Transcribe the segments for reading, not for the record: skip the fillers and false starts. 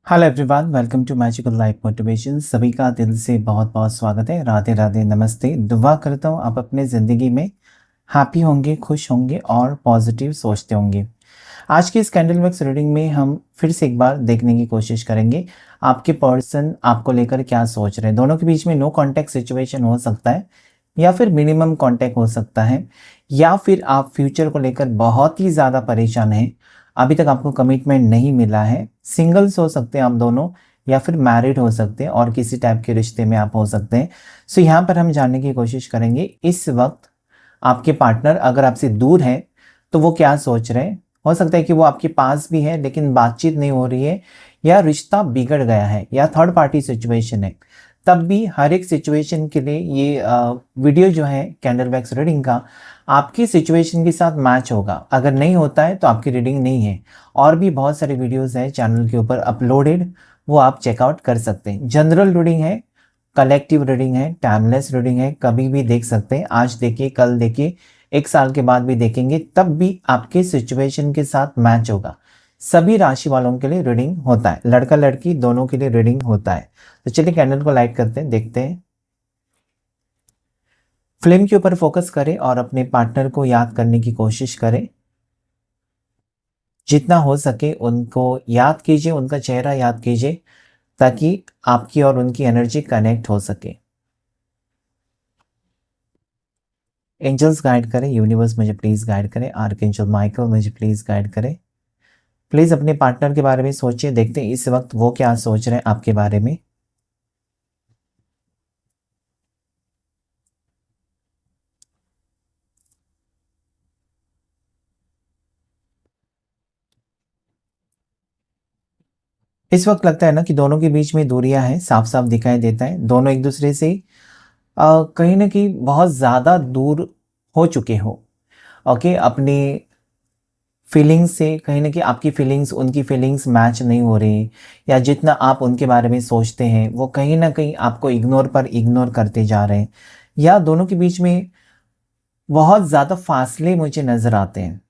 Hello everyone, welcome to magical life motivation. सभी का दिल से बहुत बहुत स्वागत है। राधे राधे, नमस्ते। दुआ करता हूँ आप अपने ज़िंदगी में हैप्पी होंगे, खुश होंगे और पॉजिटिव सोचते होंगे। आज की इस कैंडल वैक्स रीडिंग में हम फिर से एक बार देखने की कोशिश करेंगे आपके पर्सन आपको लेकर क्या सोच रहे हैं। दोनों के बीच में नो कॉन्टैक्ट सिचुएशन हो सकता है या फिर मिनिमम कॉन्टैक्ट हो सकता है, या फिर आप फ्यूचर को लेकर बहुत ही ज़्यादा परेशान हैं। अभी तक आपको कमिटमेंट नहीं मिला है। सिंगल्स हो सकते हैं आप दोनों, या फिर मैरिड हो सकते हैं और किसी टाइप के रिश्ते में आप हो सकते हैं। सो यहाँ पर हम जानने की कोशिश करेंगे इस वक्त आपके पार्टनर अगर आपसे दूर है तो वो क्या सोच रहे हैं। हो सकता है कि वो आपके पास भी है लेकिन बातचीत नहीं हो रही है, या रिश्ता बिगड़ गया है, या थर्ड पार्टी सिचुएशन है। तब भी हर एक सिचुएशन के लिए ये वीडियो जो है कैंडल वैक्स रीडिंग का आपकी सिचुएशन के साथ मैच होगा। अगर नहीं होता है तो आपकी रीडिंग नहीं है। और भी बहुत सारे वीडियोस हैं चैनल के ऊपर अपलोडेड, वो आप चेकआउट कर सकते हैं। जनरल रीडिंग है, कलेक्टिव रीडिंग है, टाइमलेस रीडिंग है, कभी भी देख सकते हैं। आज देखिए, कल देखिए, एक साल के बाद भी देखेंगे, तब भी आपके सिचुएशन के साथ मैच होगा। सभी राशि वालों के लिए रीडिंग होता है, लड़का लड़की दोनों के लिए रीडिंग होता है। तो चलिए कैंडल को लाइट करते हैं, देखते हैं। फ्लेम के ऊपर फोकस करें और अपने पार्टनर को याद करने की कोशिश करें। जितना हो सके उनको याद कीजिए, उनका चेहरा याद कीजिए, ताकि आपकी और उनकी एनर्जी कनेक्ट हो सके। एंजल्स गाइड करें, यूनिवर्स मुझे प्लीज़ गाइड करें, आर्कएंजल माइकल मुझे प्लीज़ गाइड करें। प्लीज़ अपने पार्टनर के बारे में सोचिए, देखते हैं इस वक्त वो क्या सोच रहे हैं आपके बारे में। इस वक्त लगता है ना कि दोनों के बीच में दूरियां हैं, साफ साफ दिखाई देता है। दोनों एक दूसरे से कहीं ना कहीं बहुत ज़्यादा दूर हो चुके हो। ओके, अपनी फीलिंग्स से कहीं ना कहीं आपकी फीलिंग्स उनकी फीलिंग्स मैच नहीं हो रही, या जितना आप उनके बारे में सोचते हैं वो कहीं ना कहीं आपको इग्नोर पर इग्नोर करते जा रहे हैं, या दोनों के बीच में बहुत ज़्यादा फासले मुझे नज़र आते हैं।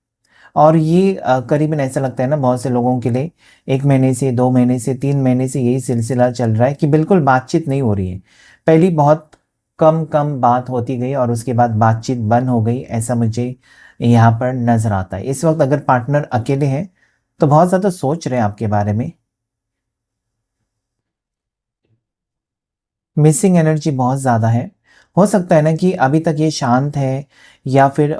और ये करीबन ऐसा लगता है ना बहुत से लोगों के लिए, 1 महीने से, 2 महीने से, 3 महीने से यही सिलसिला चल रहा है कि बिल्कुल बातचीत नहीं हो रही है। पहली बहुत कम कम बात होती गई और उसके बाद बातचीत बंद हो गई, ऐसा मुझे यहाँ पर नज़र आता है। इस वक्त अगर पार्टनर अकेले हैं तो बहुत ज़्यादा सोच रहे हैं आपके बारे में। मिसिंग एनर्जी बहुत ज़्यादा है। हो सकता है ना कि अभी तक ये शांत है, या फिर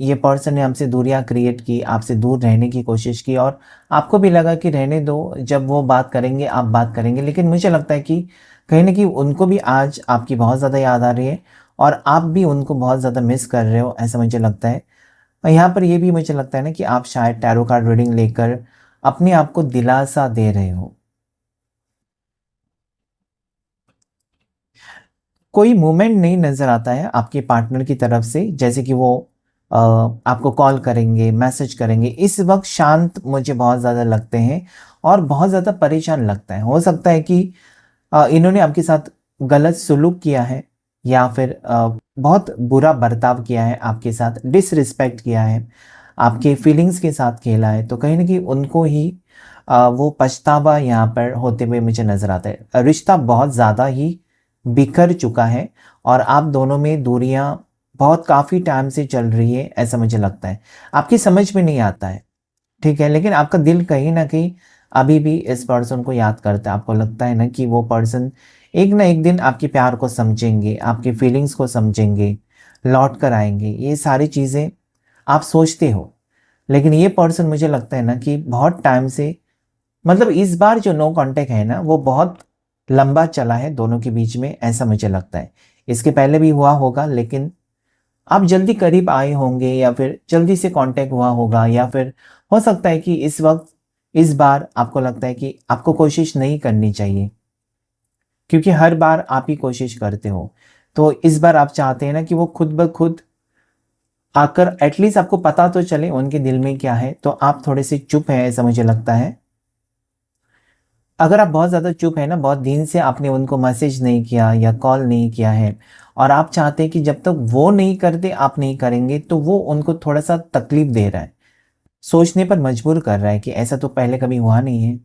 ये पर्सन ने हमसे दूरियां क्रिएट की, आपसे दूर रहने की कोशिश की, और आपको भी लगा कि रहने दो, जब वो बात करेंगे आप बात करेंगे। लेकिन मुझे लगता है कि कहीं ना कहीं उनको भी आज आपकी बहुत ज़्यादा याद आ रही है, और आप भी उनको बहुत ज़्यादा मिस कर रहे हो, ऐसा मुझे लगता है। और यहाँ पर ये भी मुझे लगता है ना कि आप शायद टैरो कार्ड रीडिंग लेकर अपने आप को दिलासा दे रहे हो। कोई मूवमेंट नहीं नज़र आता है आपके पार्टनर की तरफ से, जैसे कि वो आपको कॉल करेंगे, मैसेज करेंगे। इस वक्त शांत मुझे बहुत ज़्यादा लगते हैं और बहुत ज़्यादा परेशान लगता है। हो सकता है कि इन्होंने आपके साथ गलत सुलूक किया है, या फिर बहुत बुरा बर्ताव किया है आपके साथ, डिसरिस्पेक्ट किया है, आपके फीलिंग्स के साथ खेला है। तो कहीं ना कहीं उनको ही वो पछतावा यहाँ पर होते हुए मुझे नज़र आता है। रिश्ता बहुत ज़्यादा ही बिखर चुका है, और आप दोनों में दूरियां बहुत काफ़ी टाइम से चल रही है, ऐसा मुझे लगता है। आपकी समझ में नहीं आता है, ठीक है, लेकिन आपका दिल कहीं ना कहीं अभी भी इस पर्सन को याद करता है। आपको लगता है ना कि वो पर्सन एक ना एक दिन आपके प्यार को समझेंगे, आपकी फीलिंग्स को समझेंगे, लौट कर आएंगे। ये सारी चीज़ें आप सोचते हो, लेकिन ये पर्सन मुझे लगता है ना कि बहुत टाइम से, मतलब इस बार जो नो कांटेक्ट है ना वो बहुत लंबा चला है दोनों के बीच में, ऐसा मुझे लगता है। इसके पहले भी हुआ होगा, लेकिन आप जल्दी करीब आए होंगे, या फिर जल्दी से कांटेक्ट हुआ होगा, या फिर हो सकता है कि इस वक्त इस बार आपको लगता है कि आपको कोशिश नहीं करनी चाहिए, क्योंकि हर बार आप ही कोशिश करते हो। तो इस बार आप चाहते हैं ना कि वो खुद ब खुद आकर एटलीस्ट आपको पता तो चले उनके दिल में क्या है। तो आप थोड़े से चुप हैं, ऐसा मुझे लगता है। अगर आप बहुत ज़्यादा चुप है ना, बहुत दिन से आपने उनको मैसेज नहीं किया या कॉल नहीं किया है, और आप चाहते हैं कि जब तक वो नहीं करते आप नहीं करेंगे, तो वो उनको थोड़ा सा तकलीफ दे रहा है, सोचने पर मजबूर कर रहा है कि ऐसा तो पहले कभी हुआ नहीं है।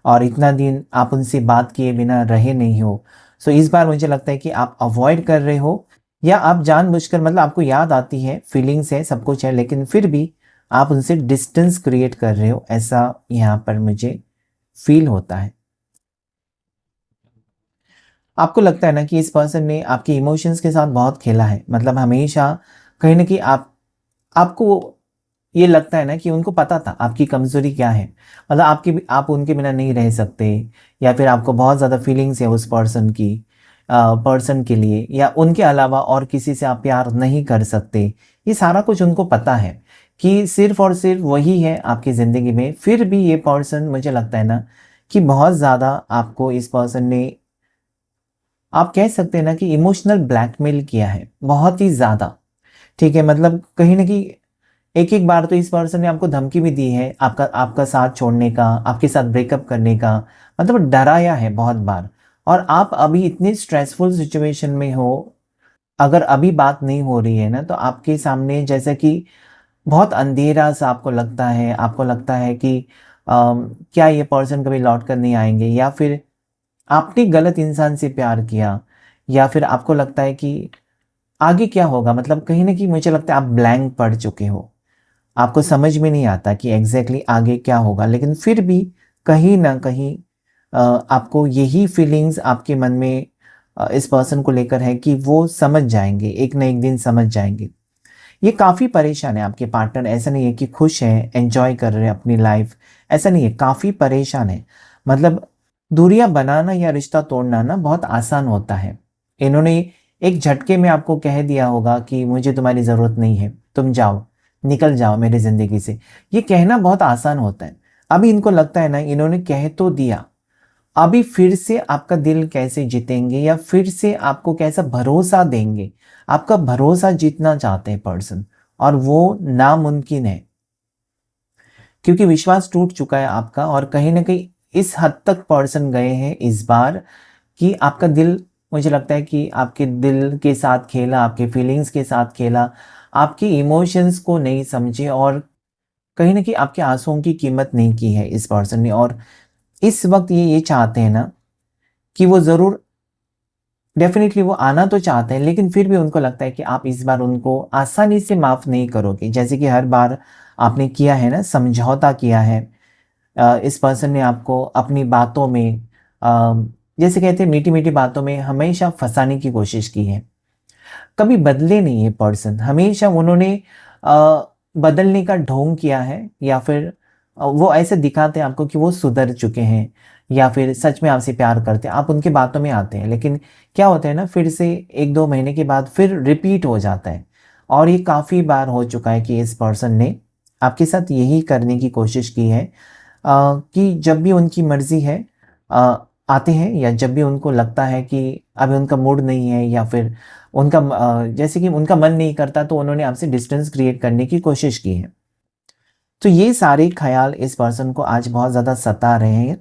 और इतना दिन आप उनसे बात किए बिना रहे नहीं हो। सो इस बार मुझे लगता है कि आप अवॉइड कर रहे हो, या आप जानबूझकर, मतलब आपको याद आती है, फीलिंग्स है, सब कुछ है, लेकिन फिर भी आप उनसे डिस्टेंस क्रिएट कर रहे हो, ऐसा यहाँ पर मुझे फील होता है। आपको लगता है ना कि इस पर्सन ने आपके इमोशंस के साथ बहुत खेला है, मतलब हमेशा कहीं न कहीं आपको ये लगता है ना कि उनको पता था आपकी कमज़ोरी क्या है। मतलब आप उनके बिना नहीं रह सकते, या फिर आपको बहुत ज़्यादा फीलिंग्स है उस पर्सन के लिए, या उनके अलावा और किसी से आप प्यार नहीं कर सकते। ये सारा कुछ उनको पता है कि सिर्फ़ और सिर्फ़ वही है आपकी ज़िंदगी में। फिर भी ये पर्सन, मुझे लगता है ना कि बहुत ज़्यादा आपको इस पर्सन ने, आप कह सकते हैं ना कि इमोशनल ब्लैकमेल किया है, बहुत ही ज़्यादा। ठीक है, मतलब कहीं न कहीं एक-एक बार तो इस पर्सन ने आपको धमकी भी दी है, आपका आपका साथ छोड़ने का, आपके साथ ब्रेकअप करने का, मतलब डराया है बहुत बार। और आप अभी इतनी स्ट्रेसफुल सिचुएशन में हो, अगर अभी बात नहीं हो रही है ना, तो आपके सामने जैसे कि बहुत अंधेरा-सा आपको लगता है कि क्या ये पर्सन कभी लौट कर नहीं आएँगे, या फिर आपने गलत इंसान से प्यार किया, या फिर आपको लगता है कि आगे क्या होगा? मतलब कहीं न कहीं मुझे लगता है आप ब्लैंक पड़ चुके हो। आपको समझ में नहीं आता कि एग्ज़ैक्टली आगे क्या होगा, लेकिन फिर भी कहीं न कहीं आपको यही फीलिंग्स आपके मन में इस पर्सन को लेकर है कि वो समझ जाएँगे, एक ना एक दिन समझ जाएँगे। ये काफ़ी परेशान है आपके पार्टनर, ऐसा नहीं है कि खुश हैं, एन्जॉय कर रहे हैं अपनी लाइफ़, ऐसा नहीं है, काफ़ी परेशान है। मतलब दूरियाँ बनाना या रिश्ता तोड़ना ना बहुत आसान होता है। इन्होंने एक झटके में आपको कह दिया होगा कि मुझे तुम्हारी ज़रूरत नहीं है, तुम जाओ, निकल जाओ मेरी ज़िंदगी से। ये कहना बहुत आसान होता है। अभी इनको लगता है ना, इन्होंने कह तो दिया, अभी फिर से आपका दिल कैसे जीतेंगे, या फिर से आपको कैसा भरोसा देंगे? आपका भरोसा जीतना चाहते हैं पर्सन, और वो नामुमकिन है, क्योंकि विश्वास टूट चुका है आपका, और कहीं न कहीं इस हद तक पर्सन गए हैं इस बार कि आपका दिल, मुझे लगता है कि आपके दिल के साथ खेला, आपके फीलिंग्स के साथ खेला, आपके इमोशंस को नहीं समझे, और कहीं न कहीं आपके आँसुओं की कीमत नहीं की है इस पर्सन ने। और इस वक़्त ये चाहते हैं ना कि वो ज़रूर, डेफ़िनिटली वो आना तो चाहते हैं, लेकिन फिर भी उनको लगता है कि आप इस बार उनको आसानी से माफ़ नहीं करोगे। जैसे कि हर बार आपने किया है ना, समझौता किया है। इस पर्सन ने आपको अपनी बातों में, जैसे कहते हैं मीठी-मीठी बातों में हमेशा फँसाने की कोशिश की है। कभी बदले नहीं ये पर्सन, हमेशा उन्होंने बदलने का ढोंग किया है, या फिर वो ऐसे दिखाते हैं आपको कि वो सुधर चुके हैं, या फिर सच में आपसे प्यार करते हैं, आप उनकी बातों में आते हैं, लेकिन क्या होता है ना, फिर से 1-2 महीने के बाद फिर रिपीट हो जाता है। और ये काफ़ी बार हो चुका है कि इस पर्सन ने आपके साथ यही करने की कोशिश की है, कि जब भी उनकी मर्ज़ी है आते हैं, या जब भी उनको लगता है कि अभी उनका मूड नहीं है, या फिर जैसे कि उनका मन नहीं करता, तो उन्होंने आपसे डिस्टेंस क्रिएट करने की कोशिश की है। तो ये सारे ख़्याल इस पर्सन को आज बहुत ज़्यादा सता रहे हैं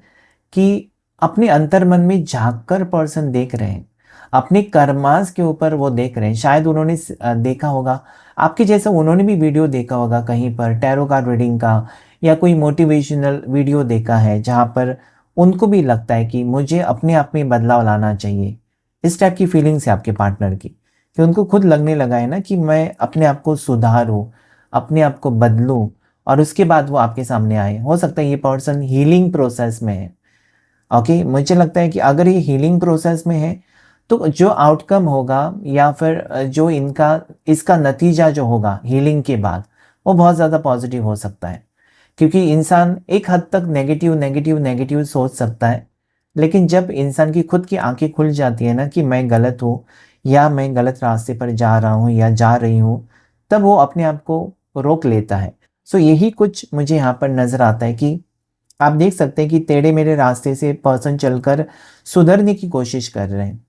कि अपने अंतर्मन में झाँक कर पर्सन देख रहे हैं। अपने कर्मास के ऊपर वो देख रहे हैं। शायद उन्होंने देखा होगा, आपके जैसा उन्होंने भी वीडियो देखा होगा कहीं पर, टैरो कार्ड रीडिंग का, या कोई मोटिवेशनल वीडियो देखा है, जहाँ पर उनको भी लगता है कि मुझे अपने आप में बदलाव लाना चाहिए। इस टाइप की फीलिंग्स है आपके पार्टनर की, कि उनको खुद लगने लगा है ना कि मैं अपने आप को सुधारूँ, अपने आप को बदलूँ, और उसके बाद वो आपके सामने आए। हो सकता है ये पर्सन हीलिंग प्रोसेस में है। ओके, मुझे लगता है कि अगर ये हीलिंग प्रोसेस में है, तो जो आउटकम होगा, या फिर जो इनका इसका नतीजा जो होगा हीलिंग के बाद, वो बहुत ज़्यादा पॉजिटिव हो सकता है। क्योंकि इंसान एक हद तक नेगेटिव सोच सकता है, लेकिन जब इंसान की खुद की आँखें खुल जाती है ना कि मैं गलत हूँ, या मैं गलत रास्ते पर जा रहा हूँ या जा रही हूँ, तब वो अपने आप को रोक लेता है। सो यही कुछ मुझे यहाँ पर नज़र आता है कि आप देख सकते हैं कि टेढ़े-मेढ़े रास्ते से पर्सन चलकर सुधरने की कोशिश कर रहे हैं।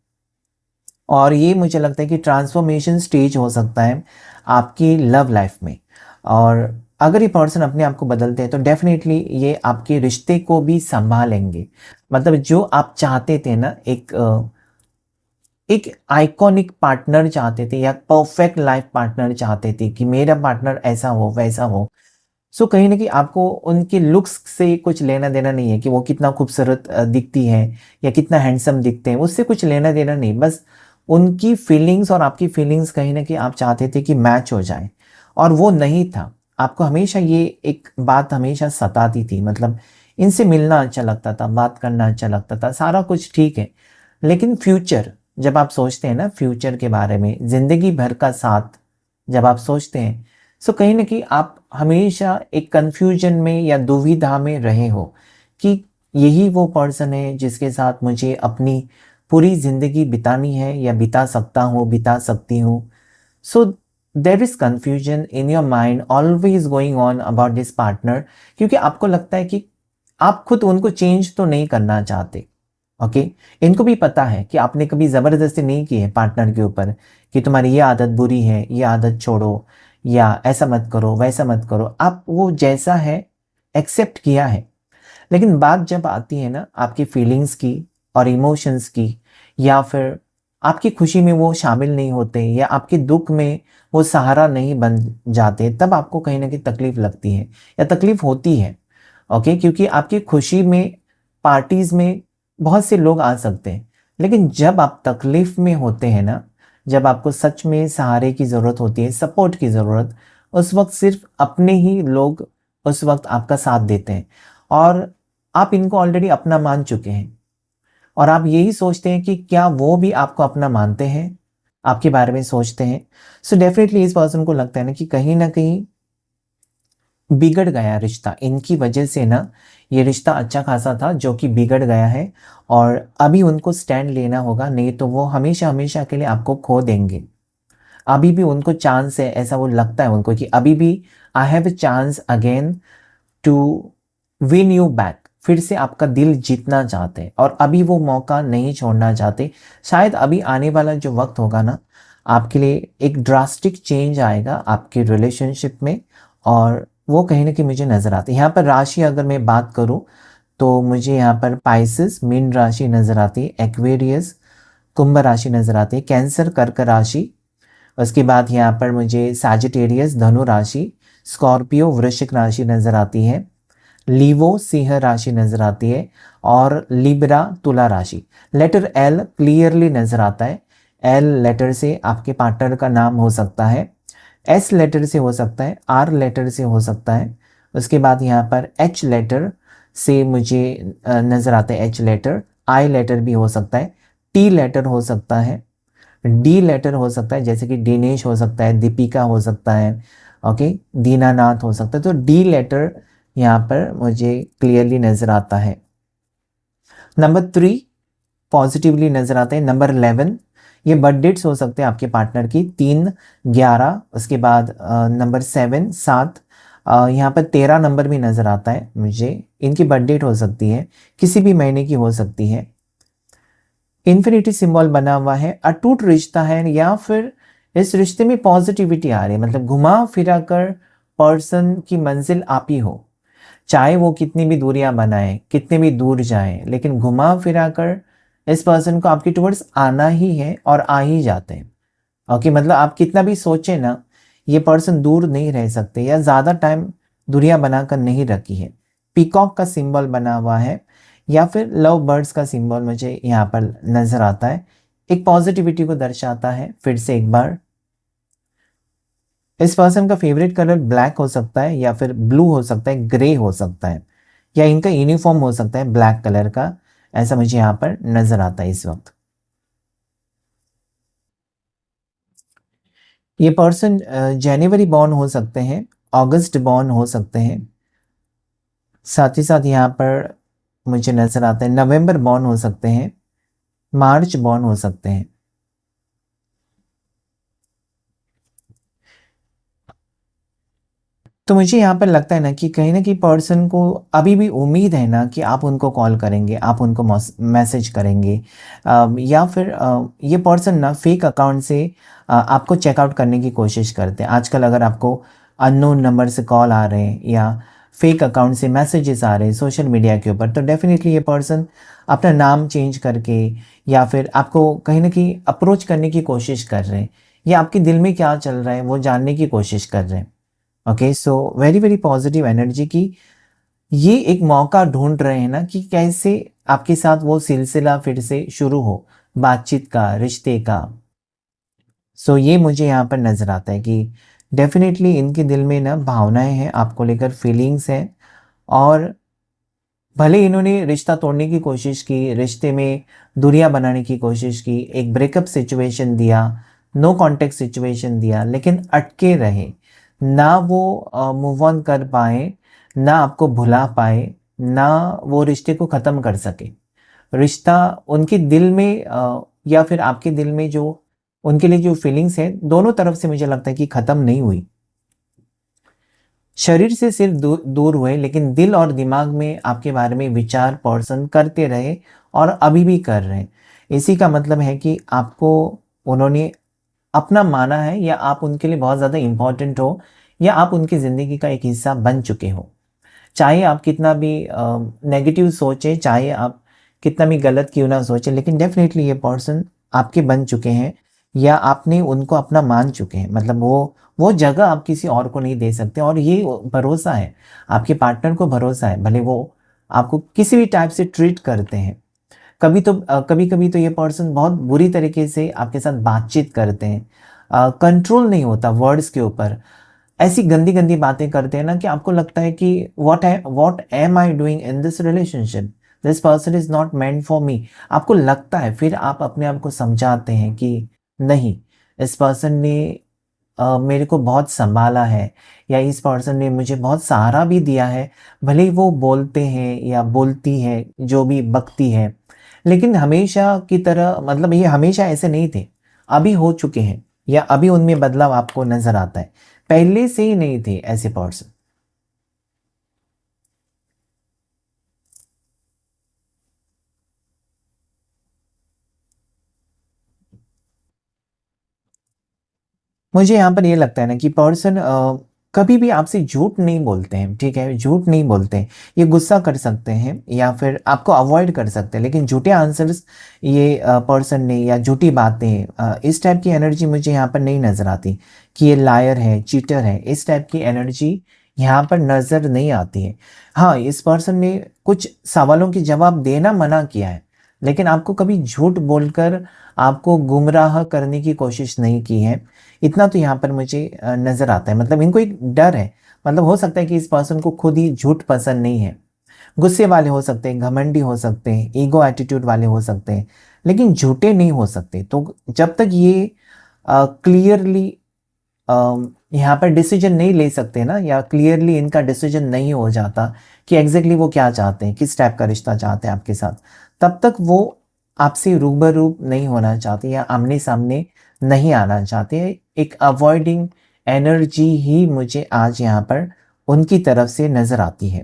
और ये मुझे लगता है कि ट्रांसफ़ॉर्मेशन स्टेज हो सकता है आपकी लव लाइफ़ में। और अगर ये पर्सन अपने आप को बदलते हैं, तो डेफ़िनेटली ये आपके रिश्ते को भी सँभालेंगे। मतलब जो आप चाहते थे ना, एक आइकॉनिक पार्टनर चाहते थे, या परफ़ेक्ट लाइफ़ पार्टनर चाहते थे कि मेरा पार्टनर ऐसा हो, वैसा हो। सो कहीं ना कहीं आपको उनके लुक्स से कुछ लेना देना नहीं है कि वो कितना खूबसूरत दिखती है या कितना हैंडसम दिखते हैं, उससे कुछ लेना देना नहीं। बस उनकी फीलिंग्स और आपकी फीलिंग्स कहीं ना कहीं आप चाहते थे कि मैच हो जाए, और वो नहीं था। आपको हमेशा ये एक बात हमेशा सताती थी, मतलब इनसे मिलना अच्छा लगता था, बात करना अच्छा लगता था, सारा कुछ ठीक है, लेकिन फ्यूचर जब आप सोचते हैं ना, फ्यूचर के बारे में, ज़िंदगी भर का साथ जब आप सोचते हैं, सो कहीं ना कहीं आप हमेशा एक कन्फ्यूजन में या दुविधा में रहे हो कि यही वो पर्सन है जिसके साथ मुझे अपनी पूरी ज़िंदगी बितानी है या बिता सकता हूँ, बिता सकती हूँ। So there is confusion in your mind always going on about this partner, क्योंकि आपको लगता है कि आप खुद उनको चेंज तो नहीं करना चाहते। ओके, इनको भी पता है कि आपने कभी ज़बरदस्ती नहीं की है पार्टनर के ऊपर कि तुम्हारी ये आदत बुरी है, ये आदत छोड़ो, या ऐसा मत करो, वैसा मत करो। आप वो जैसा है एक्सेप्ट किया है। लेकिन बात जब आती है ना आपकी फीलिंग्स की और इमोशंस की, या फिर आपकी खुशी में वो शामिल नहीं होते या आपके दुख में वो सहारा नहीं बन जाते, तब आपको कहीं ना कहीं तकलीफ लगती है या तकलीफ होती है। ओके, क्योंकि आपकी खुशी में, पार्टीज में बहुत से लोग आ सकते हैं, लेकिन जब आप तकलीफ में होते हैं ना, जब आपको सच में सहारे की ज़रूरत होती है, सपोर्ट की ज़रूरत, उस वक्त सिर्फ अपने ही लोग उस वक्त आपका साथ देते हैं, और आप इनको ऑलरेडी अपना मान चुके हैं, और आप यही सोचते हैं कि क्या वो भी आपको अपना मानते हैं, आपके बारे में सोचते हैं। सो डेफिनेटली इस पर्सन को लगता है ना कहीं बिगड़ गया रिश्ता, इनकी वजह से ना ये रिश्ता अच्छा खासा था जो कि बिगड़ गया है, और अभी उनको स्टैंड लेना होगा, नहीं तो वो हमेशा हमेशा के लिए आपको खो देंगे। अभी भी उनको चांस है, ऐसा वो लगता है उनको कि अभी भी I have a chance again to win you back, फिर से आपका दिल जीतना चाहते हैं और अभी वो मौका नहीं छोड़ना चाहते। शायद अभी आने वाला जो वक्त होगा ना, आपके लिए एक ड्रास्टिक चेंज आएगा आपके रिलेशनशिप में, और वो कहीं ना कहीं मुझे नज़र आती है। यहाँ पर राशि अगर मैं बात करूँ तो मुझे यहाँ पर पाइसेस मीन राशि नज़र आती है, एक्वेरियस कुंभ राशि नज़र आती है, कैंसर कर्क राशि, उसके बाद यहाँ पर मुझे सैजिटेरियस धनु राशि, स्कॉर्पियो वृश्चिक राशि नज़र आती है, लीवो सिंह राशि नज़र आती है, और लिब्रा तुला राशि। लेटर एल क्लियरली नज़र आता है। एल लेटर से आपके पार्टनर का नाम हो सकता है, एस लेटर से हो सकता है, आर लेटर से हो सकता है, उसके बाद यहाँ पर एच लेटर से मुझे नज़र आता है, एच लेटर, आई लेटर भी हो सकता है, टी लेटर हो सकता है, डी लेटर हो सकता है, जैसे कि दिनेश हो सकता है, दीपिका हो सकता है, ओके, दीनानाथ हो सकता है। तो डी लेटर यहाँ पर मुझे क्लियरली नज़र आता है। नंबर 3 पॉजिटिवली नज़र आता है। नंबर 11, ये बर्थ डेट्स हो सकते हैं आपके पार्टनर की, 3, 11, उसके बाद नंबर 7, यहाँ पर 13 नंबर भी नज़र आता है मुझे, इनकी बर्थ डेट हो सकती है, किसी भी महीने की हो सकती है। इन्फिनिटी सिंबल बना हुआ है, अटूट रिश्ता है, या फिर इस रिश्ते में पॉजिटिविटी आ रही है, मतलब घुमा फिरा कर पर्सन की मंजिल आप ही हो। चाहे वो कितनी भी दूरियां बनाए, कितने भी दूर जाए, लेकिन घुमा फिरा कर इस पर्सन को आपके टुवर्ड्स आना ही है और आ ही जाते हैं। ओके, मतलब आप कितना भी सोचें ना, ये पर्सन दूर नहीं रह सकते या ज़्यादा टाइम दूरियां बनाकर नहीं रखी है। पीकॉक का सिंबल बना हुआ है, या फिर लव बर्ड्स का सिंबल मुझे यहाँ पर नज़र आता है, एक पॉजिटिविटी को दर्शाता है। फिर से एक बार, इस पर्सन का फेवरेट कलर ब्लैक हो सकता है, या फिर ब्लू हो सकता है, ग्रे हो सकता है, या इनका यूनिफॉर्म हो सकता है ब्लैक कलर का, ऐसा मुझे यहाँ पर नज़र आता है इस वक्त। ये पर्सन जनवरी बॉर्न हो सकते हैं, अगस्त बॉर्न हो सकते हैं, साथ ही साथ यहाँ पर मुझे नज़र आता है नवंबर बॉर्न हो सकते हैं, मार्च बॉर्न हो सकते हैं। तो मुझे यहाँ पर लगता है ना कि पर्सन को अभी भी उम्मीद है ना कि आप उनको कॉल करेंगे, आप उनको मैसेज करेंगे, या फिर ये पर्सन ना फेक अकाउंट से आपको चेकआउट करने की कोशिश करते हैं। आजकल अगर आपको अननोन नंबर से कॉल आ रहे हैं या फेक अकाउंट से मैसेजेस आ रहे हैं सोशल मीडिया के ऊपर, तो डेफिनेटली ये पर्सन अपना नाम चेंज करके या फिर आपको कहीं ना कहीं अप्रोच करने की कोशिश कर रहे हैं, या आपके दिल में क्या चल रहा है वो जानने की कोशिश कर रहे हैं। Okay, so very very positive energy की ये एक मौका ढूंढ रहे हैं ना कि कैसे आपके साथ वो सिलसिला फिर से शुरू हो, बातचीत का, रिश्ते का। सो ये मुझे यहाँ पर नज़र आता है कि डेफ़िनेटली इनके दिल में ना भावनाएँ हैं, आपको लेकर फीलिंग्स हैं। और भले इन्होंने रिश्ता तोड़ने की कोशिश की, रिश्ते में दूरियां बनाने की कोशिश की, एक ब्रेकअप सिचुएशन दिया, नो कॉन्टैक्ट सिचुएशन दिया, लेकिन अटके रहे। ना वो मूव ऑन कर पाए, ना आपको भुला पाए, ना वो रिश्ते को ख़त्म कर सके। रिश्ता उनके दिल में या फिर आपके दिल में जो उनके लिए जो फीलिंग्स है, दोनों तरफ से मुझे लगता है कि ख़त्म नहीं हुई। शरीर से सिर्फ दूर हुए, लेकिन दिल और दिमाग में आपके बारे में विचार पर्सन करते रहे और अभी भी कर रहे हैं। इसी का मतलब है कि आपको उन्होंने अपना माना है, या आप उनके लिए बहुत ज़्यादा इम्पोर्टेंट हो, या आप उनकी ज़िंदगी का एक हिस्सा बन चुके हो। चाहे आप कितना भी नेगेटिव सोचें, चाहे आप कितना भी गलत क्यों ना सोचें, लेकिन डेफ़िनेटली ये पर्सन आपके बन चुके हैं, या आपने उनको अपना मान चुके हैं। मतलब वो जगह आप किसी और को नहीं दे सकते, और ये भरोसा है, आपके पार्टनर को भरोसा है, भले वो आपको किसी भी टाइप से ट्रीट करते हैं। कभी-कभी तो ये पर्सन बहुत बुरी तरीके से आपके साथ बातचीत करते हैं। कंट्रोल नहीं होता वर्ड्स के ऊपर। ऐसी गंदी-गंदी बातें करते हैं ना कि आपको लगता है कि what am I doing in this relationship? This person is not meant for me. आपको लगता है, फिर आप अपने आप को समझाते हैं कि नहीं, इस पर्सन ने मेरे को बहुत सँभाला है, या इस पर्सन ने मुझे बहुत सहारा भी दिया है। भले ही वो बोलते हैं या बोलती है, जो भी बकती है, लेकिन हमेशा की तरह, मतलब ये हमेशा ऐसे नहीं थे। अभी हो चुके हैं, या अभी उनमें बदलाव आपको नज़र आता है। पहले से ही नहीं थे ऐसे पर्सन। मुझे यहाँ पर ये लगता है ना कि पर्सन कभी भी आपसे झूठ नहीं बोलते हैं, ठीक है? झूठ नहीं बोलते हैं। ये गुस्सा कर सकते हैं या फिर आपको अवॉइड कर सकते हैं, लेकिन झूठे आंसर्स ये पर्सन ने, या झूठी बातें, इस टाइप की एनर्जी मुझे यहाँ पर नहीं नज़र आती कि ये लायर है, चीटर है। इस टाइप की एनर्जी यहाँ पर नज़र नहीं आती है। हाँ, इस पर्सन ने कुछ सवालों के जवाब देना मना किया है, लेकिन आपको कभी झूठ बोलकर आपको गुमराह करने की कोशिश नहीं की है। इतना तो यहाँ पर मुझे नज़र आता है। मतलब इनको एक डर है। मतलब हो सकता है कि इस पर्सन को खुद ही झूठ पसंद नहीं है। गुस्से वाले हो सकते हैं, घमंडी हो सकते हैं, ईगो एटीट्यूड वाले हो सकते हैं, लेकिन झूठे नहीं हो सकते। तो जब तक ये क्लियरली यहाँ पर डिसीजन नहीं ले सकते ना, या क्लियरली इनका डिसीजन नहीं हो जाता कि एग्जैक्टली वो क्या चाहते हैं, किस टाइप का रिश्ता चाहते हैं आपके साथ, तब तक वो आपसे रूबरू नहीं होना चाहते, या आमने सामने नहीं आना चाहते। एक अवॉइडिंग एनर्जी ही मुझे आज यहाँ पर उनकी तरफ से नज़र आती है।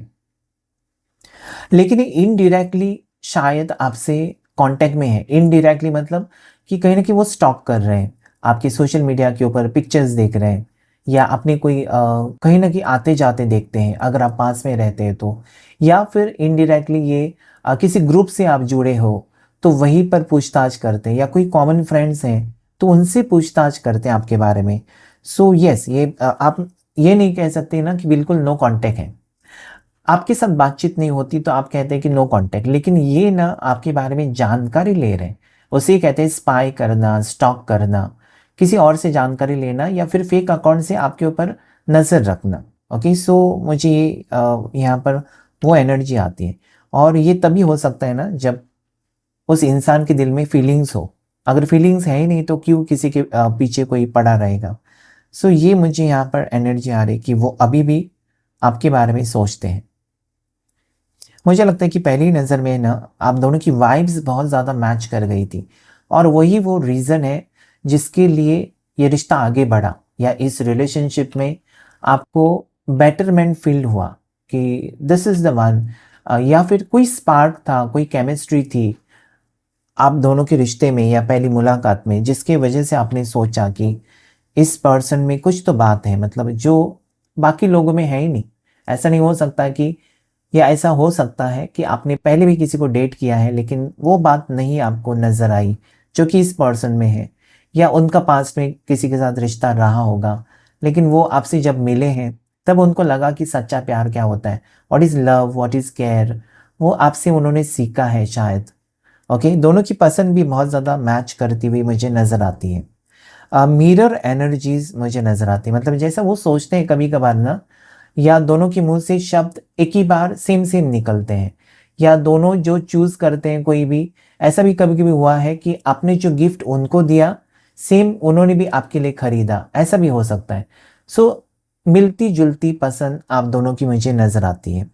लेकिन ये इनडायरेक्टली शायद आपसे कांटेक्ट में है। इनडायरेक्टली मतलब कि कहीं न कहीं वो स्टॉक कर रहे हैं। आपके सोशल मीडिया के ऊपर पिक्चर्स देख रहे हैं, या अपने कोई कहीं न कहीं आते-जाते देखते हैं, अगर आप पास में रहते हैं तो। या फिर इनडायरेक्टली ये किसी ग्रुप से आप जुड़े हो, तो वहीं पर पूछताछ करते हैं, या कोई कॉमन फ्रेंड्स हैं, तो उनसे पूछताछ करते हैं आपके बारे में। सो येस, ये आप ये नहीं कह सकते ना कि बिल्कुल नो कॉन्टैक्ट है। आपके साथ बातचीत नहीं होती तो आप कहते हैं कि नो कांटेक्ट, लेकिन ये ना आपके बारे में जानकारी ले रहे हैं। उसे कहते हैं स्पाई करना, स्टॉक करना, किसी और से जानकारी लेना, या फिर फेक अकाउंट से आपके ऊपर नज़र रखना। ओके, सो मुझे यहाँ पर वो एनर्जी आती है। और ये तभी हो सकता है ना जब उस इंसान के दिल में फीलिंग्स हो। अगर फीलिंग्स है ही नहीं तो क्यों किसी के पीछे कोई पड़ा रहेगा। सो ये मुझे यहाँ पर एनर्जी आ रही है कि वो अभी भी आपके बारे में सोचते हैं। मुझे लगता है कि पहली नज़र में ना आप दोनों की वाइब्स बहुत ज़्यादा मैच कर गई थी, और वही वो रीज़न है जिसके लिए ये रिश्ता आगे बढ़ा, या इस रिलेशनशिप में आपको बेटरमेंट फील हुआ कि दिस इज़ द वन। या फिर कोई स्पार्क था, कोई केमिस्ट्री थी आप दोनों के रिश्ते में, या पहली मुलाकात में, जिसकी वजह से आपने सोचा कि इस पर्सन में कुछ तो बात है, मतलब जो बाकी लोगों में है ही नहीं। ऐसा नहीं हो सकता कि, या ऐसा हो सकता है कि आपने पहले भी किसी को डेट किया है, लेकिन वो बात नहीं आपको नज़र आई जो कि इस पर्सन में है, या उनका पास्ट में किसी के साथ रिश्ता रहा होगा, लेकिन वो आपसे जब मिले हैं तब उनको लगा कि सच्चा प्यार क्या होता है, what is love, what is care, वो आपसे उन्होंने सीखा है शायद। ओके, दोनों की पसंद भी बहुत ज़्यादा मैच करती हुई मुझे नज़र आती है। मिरर एनर्जीज मुझे नज़र आती है, मतलब जैसा वो सोचते हैं कभी कभार ना, या दोनों के मुंह से शब्द एक ही बार सेम सेम निकलते हैं, या दोनों जो चूज करते हैं कोई भी, ऐसा भी कभी कभी हुआ है कि आपने जो गिफ्ट उनको दिया सेम उन्होंने भी आपके लिए खरीदा, ऐसा भी हो सकता है। सो मिलती जुलती पसंद आप दोनों की मुझे नज़र आती है।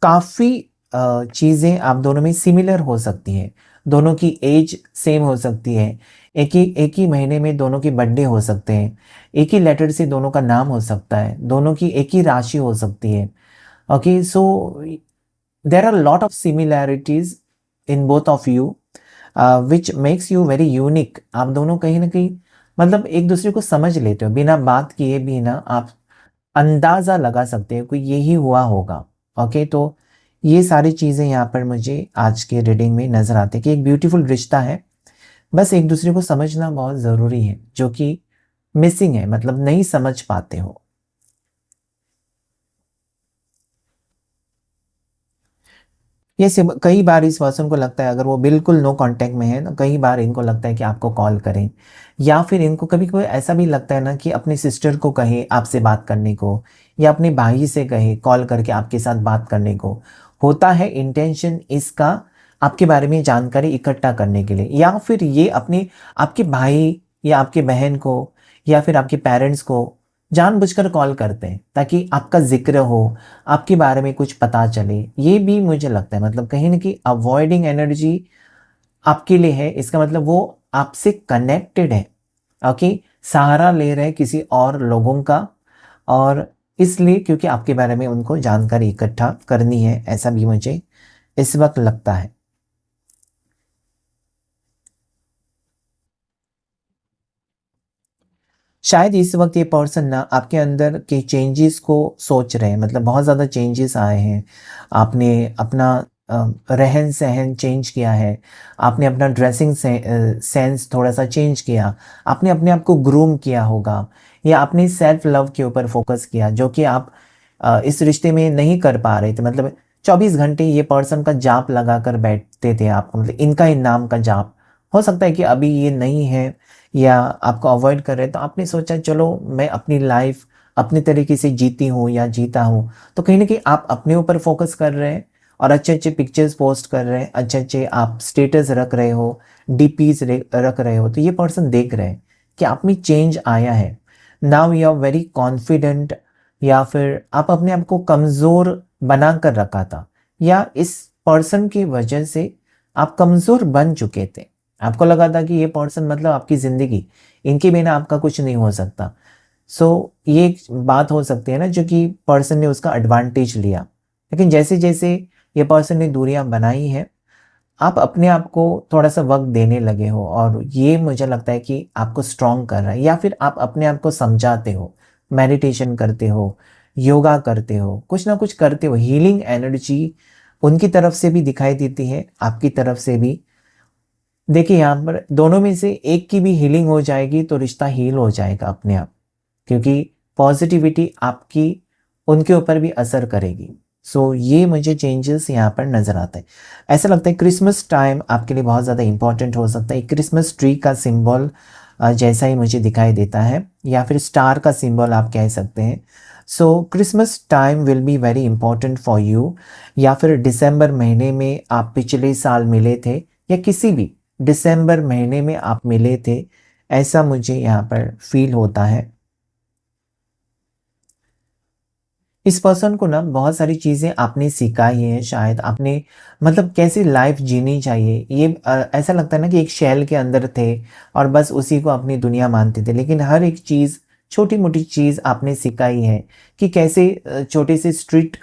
काफ़ी चीज़ें आप दोनों में सिमिलर हो सकती हैं, दोनों की एज सेम हो सकती है, एक ही महीने में दोनों के बर्थडे हो सकते हैं, एक ही लेटर से दोनों का नाम हो सकता है, दोनों की एक ही राशि हो सकती है। Okay, so there are lot of similarities in both of you which makes you very unique. आप दोनों कहीं ना कहीं मतलब एक दूसरे को समझ लेते हो, बिना बात किए भी ना आप अंदाज़ा लगा सकते हैं कि यही हुआ होगा। ओके, तो ये सारी चीज़ें यहाँ पर मुझे आज के रीडिंग में नज़र आते हैं कि एक ब्यूटीफुल रिश्ता है, बस एक दूसरे को समझना बहुत ज़रूरी है, जो कि मिसिंग है, मतलब नहीं समझ पाते हो। ये सिर्फ कई बार इस पर्सन को लगता है अगर वो बिल्कुल नो कांटेक्ट में है तो कई बार इनको लगता है कि आपको कॉल करें, या फिर इनको कभी कभी ऐसा भी लगता है ना कि अपनी सिस्टर को कहे आपसे बात करने को, या अपने भाई से कहे कॉल करके आपके साथ बात करने को। होता है इंटेंशन इसका आपके बारे में जानकारी इकट्ठा करने के लिए, या फिर ये अपने आपके भाई या आपके बहन को या फिर आपके पेरेंट्स को जानबूझकर कॉल करते हैं ताकि आपका जिक्र हो, आपके बारे में कुछ पता चले। ये भी मुझे लगता है मतलब कहीं ना कहीं अवॉइडिंग एनर्जी आपके लिए है, इसका मतलब वो आपसे कनेक्टेड है। ओके, सहारा ले रहे हैं किसी और लोगों का, और इसलिए क्योंकि आपके बारे में उनको जानकारी इकट्ठा करनी है, ऐसा भी मुझे इस वक्त लगता है। शायद इस वक्त ये पर्सन ना आपके अंदर के चेंजेस को सोच रहे हैं, मतलब बहुत ज़्यादा चेंजेस आए हैं। आपने अपना रहन सहन चेंज किया है, आपने अपना ड्रेसिंग सेंस थोड़ा सा चेंज किया, आपने अपने आप को ग्रूम किया होगा, या आपने सेल्फ लव के ऊपर फोकस किया, जो कि आप इस रिश्ते में नहीं कर पा रहे थे। मतलब 24 घंटे ये पर्सन का जाप लगा कर बैठते थे आप, मतलब इनका ही नाम का जाप। हो सकता है कि अभी ये नहीं है या आपको अवॉइड कर रहे हैं, तो आपने सोचा चलो मैं अपनी लाइफ अपने तरीके से जीती हूँ या जीता हूँ। तो कहीं ना कहीं आप अपने ऊपर फोकस कर रहे हैं और अच्छे अच्छे पिक्चर्स पोस्ट कर रहे हैं, अच्छे अच्छे आप स्टेटस रख रहे हो, डीपीज रख रहे हो, तो ये पर्सन देख रहे हैं कि आप में चेंज आया है। Now you are very confident, या फिर आप अपने आप को कमज़ोर बना कर रखा था, या इस पर्सन की वजह से आप कमज़ोर बन चुके थे। आपको लगा था कि ये पर्सन मतलब आपकी ज़िंदगी, इनके बिना आपका कुछ नहीं हो सकता। सो ये एक बात हो सकती है ना, जो कि पर्सन ने उसका एडवांटेज लिया। लेकिन जैसे जैसे ये पर्सन ने दूरियां बनाई है, आप अपने आप को थोड़ा सा वक्त देने लगे हो, और ये मुझे लगता है कि आपको स्ट्रॉन्ग कर रहा है, या फिर आप अपने आप को समझाते हो, मेडिटेशन करते हो, योगा करते हो, कुछ ना कुछ करते हो। हीलिंग एनर्जी उनकी तरफ से भी दिखाई देती है, आपकी तरफ से भी। देखिए यहाँ पर दोनों में से एक की भी हीलिंग हो जाएगी तो रिश्ता हील हो जाएगा अपने आप, क्योंकि पॉजिटिविटी आपकी उनके ऊपर भी असर करेगी। सो ये मुझे चेंजेस यहाँ पर नज़र आता है। ऐसा लगता है क्रिसमस टाइम आपके लिए बहुत ज़्यादा इंपॉर्टेंट हो सकता है। क्रिसमस ट्री का सिंबल जैसा ही मुझे दिखाई देता है, या फिर स्टार का सिंबल आप कह सकते हैं। सो Christmas time will be very important for you, या फिर दिसंबर महीने में आप पिछले साल मिले थे, या किसी भी दिसंबर महीने में आप मिले थे, ऐसा मुझे यहाँ पर फील होता है। इस पर्सन को ना बहुत सारी चीज़ें आपने सिखाई हैं, शायद आपने मतलब कैसे लाइफ जीनी चाहिए। ये ऐसा लगता है ना कि एक शैल के अंदर थे और बस उसी को अपनी दुनिया मानते थे, लेकिन हर एक चीज़, छोटी मोटी चीज़ आपने सिखाई है कि कैसे छोटे से स्ट्रीट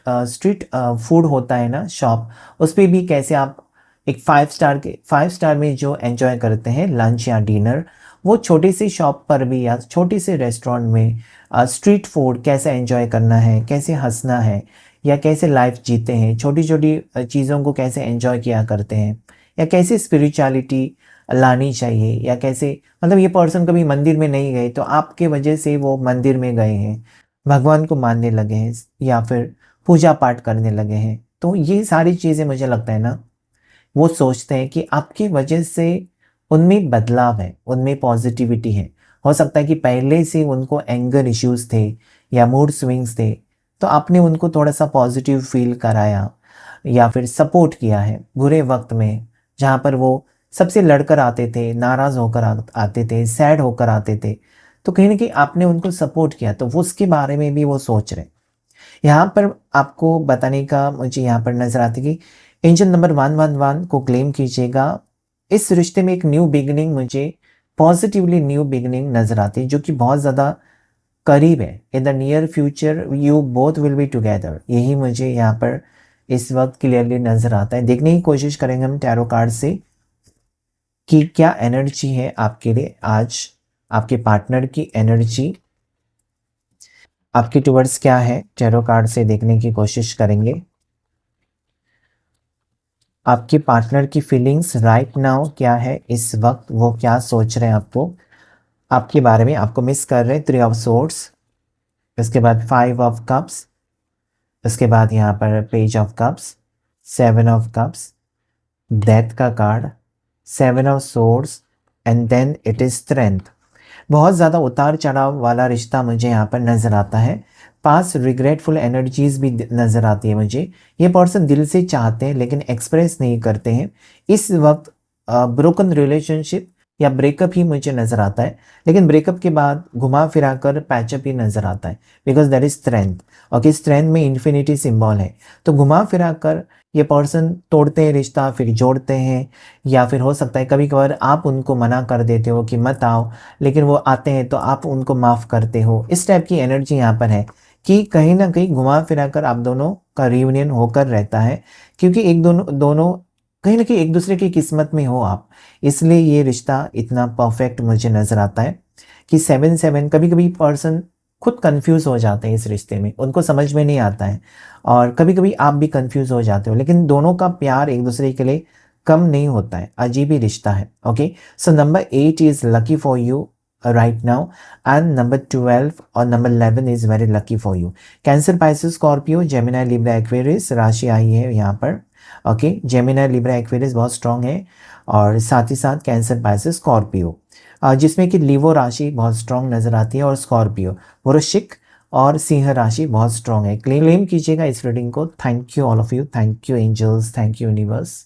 फूड होता है ना, शॉप, उस पे भी कैसे आप एक 5 स्टार में जो एंजॉय करते हैं लंच या डिनर, वो छोटी सी शॉप पर भी या छोटे से रेस्टोरेंट में स्ट्रीट फूड कैसे एंजॉय करना है, कैसे हंसना है, या कैसे लाइफ जीते हैं, छोटी छोटी चीज़ों को कैसे एंजॉय किया करते हैं, या कैसे स्पिरिचुअलिटी लानी चाहिए, या कैसे मतलब ये पर्सन कभी मंदिर में नहीं गए तो आपके वजह से वो मंदिर में गए हैं। भगवान को मानने लगे हैं या फिर पूजा पाठ करने लगे हैं। तो ये सारी चीज़ें मुझे लगता है ना, वो सोचते हैं कि आपकी वजह से उनमें बदलाव है, उनमें पॉजिटिविटी है। हो सकता है कि पहले से उनको एंगर इश्यूज़ थे या मूड स्विंग्स थे, तो आपने उनको थोड़ा-सा पॉजिटिव फ़ील कराया या फिर सपोर्ट किया है बुरे वक़्त में, जहाँ पर वो सबसे लड़कर आते थे, नाराज़ होकर आते थे, सैड होकर आते थे। तो कहीं न कहीं आपने उनको सपोर्ट किया, तो वो उसके बारे में भी वो सोच रहे हैं। यहाँ पर आपको बताने का मुझे यहाँ पर नज़र आता है कि एंजल नंबर 111 को क्लेम कीजिएगा। इस रिश्ते में एक न्यू बिगिनिंग, मुझे पॉजिटिवली न्यू बिगिनिंग नज़र आती है, जो कि बहुत ज़्यादा करीब है। In the near future you both will be together, यही मुझे यहाँ पर इस वक्त क्लियरली नज़र आता है। देखने की कोशिश करेंगे हम टैरो कार्ड से कि क्या एनर्जी है आपके लिए आज, आपके पार्टनर की एनर्जी आपके टुवर्ड्स क्या है। टैरो कार्ड से देखने की कोशिश करेंगे आपके पार्टनर की फीलिंग्स राइट नाउ क्या है, इस वक्त वो क्या सोच रहे हैं आपको, आपके बारे में, आपको मिस कर रहे हैं। 3 ऑफ सोर्ड्स, इसके बाद 5 ऑफ कप्स, इसके बाद यहाँ पर page of cups, 7 of cups, death का card, 7 of swords and then it is strength. बहुत ज़्यादा उतार चढ़ाव वाला रिश्ता मुझे यहाँ पर नज़र आता है। पास रिग्रेटफुल एनर्जीज भी नज़र आती है मुझे। ये पर्सन दिल से चाहते हैं लेकिन एक्सप्रेस नहीं करते हैं। इस वक्त ब्रोकन रिलेशनशिप या ब्रेकअप ही मुझे नज़र आता है, लेकिन ब्रेकअप के बाद घुमा फिरा कर पैचअप ही नज़र आता है, because that is strength. Okay, strength में इन्फिनिटी सिंबल है। तो घुमा फिरा कर ये पर्सन तोड़ते हैं रिश्ता, फिर जोड़ते हैं, या फिर हो सकता है कभी कभार आप उनको मना कर देते हो कि मत आओ, लेकिन वो आते हैं तो आप उनको माफ़ करते हो। इस टाइप की एनर्जी यहाँ पर है कि कहीं ना कहीं घुमा फिरा कर आप दोनों का रियूनियन होकर रहता है, क्योंकि एक दोनों दोनों कहीं ना कहीं एक दूसरे की किस्मत में हो आप, इसलिए ये रिश्ता इतना परफेक्ट मुझे नज़र आता है। कि 7-7 कभी कभी पर्सन खुद कंफ्यूज हो जाते हैं इस रिश्ते में, उनको समझ में नहीं आता है, और कभी कभी आप भी कंफ्यूज हो जाते हो, लेकिन दोनों का प्यार एक दूसरे के लिए कम नहीं होता है, अजीब ही रिश्ता है। Okay, so number 8 is lucky for you right now, and number 12 और number 11 is very lucky for you. Cancer, Pisces, Scorpio, Gemini, Libra, Aquarius राशि आई है यहाँ पर। ओके, जेमिनी, लिब्रा, एक्वेरियस बहुत स्ट्रॉन्ग है, और साथ ही साथ कैंसर, पाइसेस, स्कॉर्पियो, जिसमें कि लीवो राशि बहुत स्ट्रॉन्ग नज़र आती है, और स्कॉर्पियो, वृश्चिक और सिंह राशि बहुत स्ट्रॉन्ग है। क्लेम कीजिएगा इस रीडिंग को। Thank you all of you, thank you angels, thank you universe.